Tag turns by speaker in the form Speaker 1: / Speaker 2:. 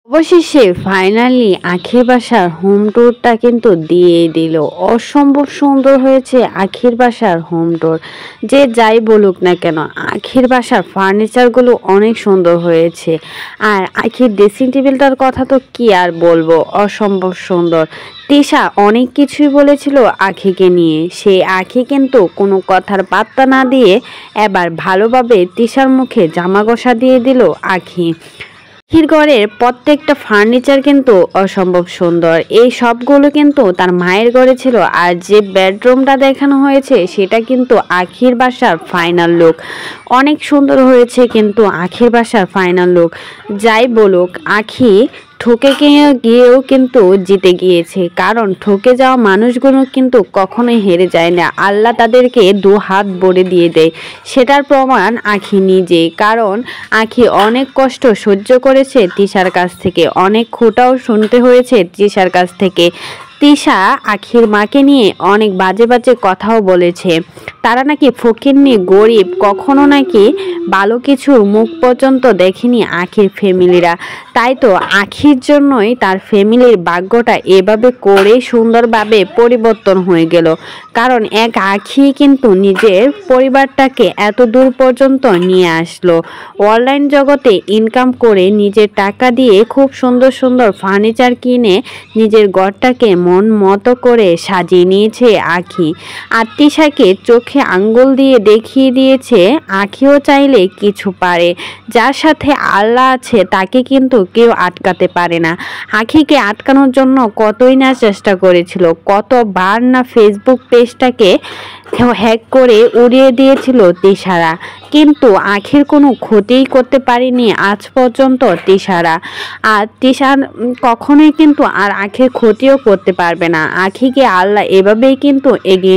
Speaker 1: অবশেষে ফাইনালি আখির বাসার হোম ট্যুরটা কিন্তু দিয়ে দিল। অসম্ভব সুন্দর হয়েছে আখির বাসার হোম ট্যুর। যে যাই বলুক না কেন, আখির বাসার ফার্নিচারগুলো অনেক সুন্দর হয়েছে। আর আখির ড্রেসিং টেবিলটার কথা তো কি আর বলবো, অসম্ভব সুন্দর। তিশা অনেক কিছুই বলেছিল আখিকে নিয়ে, সেই আখি কিন্তু কোনো কথার পাত্তা না দিয়ে এবার ভালোভাবে তিশার মুখে জামা ঘষা দিয়ে দিল আখি। আখির ঘরের প্রত্যেকটা ফার্নিচার কিন্তু অসম্ভব সুন্দর। এই সবগুলো কিন্তু তার মায়ের ঘরে ছিল। আর যে বেডরুমটা দেখানো হয়েছে সেটা কিন্তু আখির বাসার ফাইনাল লুক। অনেক সুন্দর হয়েছে কিন্তু আখির বাসার ফাইনাল লুক। যাই বলুক, আখি ঠকে গিয়েও কিন্তু জিতে গিয়েছে, কারণ ঠকে যাওয়া মানুষগুলো কিন্তু কখনোই হেরে যায় না। আল্লাহ তাদেরকে দু হাত ভরে দিয়ে দেয়, সেটার প্রমাণ আখি নিজে। কারণ আখি অনেক কষ্ট সহ্য করেছে তিশার কাছ থেকে, অনেক খোঁটাও শুনতে হয়েছে তিশার কাছ থেকে। তিশা আখির মাকে নিয়ে অনেক বাজে বাজে কথাও বলেছে। তারা নাকি ফকিন্নি, গরিব, কখনো নাকি ভালো কিছুর মুখ পর্যন্ত দেখেনি আখির ফ্যামিলিরা। তাই তো আখির জন্যই তার ফ্যামিলির ভাগ্যটা এভাবে করে সুন্দরভাবে পরিবর্তন হয়ে গেল। কারণ এক আখি কিন্তু নিজের পরিবারটাকে এত দূর পর্যন্ত নিয়ে আসলো। অনলাইন জগতে ইনকাম করে নিজের টাকা দিয়ে খুব সুন্দর সুন্দর ফার্নিচার কিনে নিজের ঘরটাকে মন মতো করে সাজিয়ে নিয়েছে আখি। আর তিশাকে চোখে আঙ্গুল দিয়ে দেখিয়ে দিয়েছে আখিও চাইলে কিছু পারে। যার সাথে আল্লাহ আছে তাকে কিন্তু কেউ আটকাতে পারে না। আখিকে আটকানোর জন্য কতই না চেষ্টা করেছিল, কতবার না ফেসবুক পেজটাকে হ্যাক করে উড়িয়ে দিয়েছিল তিশারা, কিন্তু আখির কোনো ক্ষতিই করতে পারেনি আজ পর্যন্ত তিশারা। আর তিশা কখনোই কিন্তু আর আখির ক্ষতিও করতে পারবে না। আখিকে আল্লাহ এভাবেই কিন্তু এগিয়ে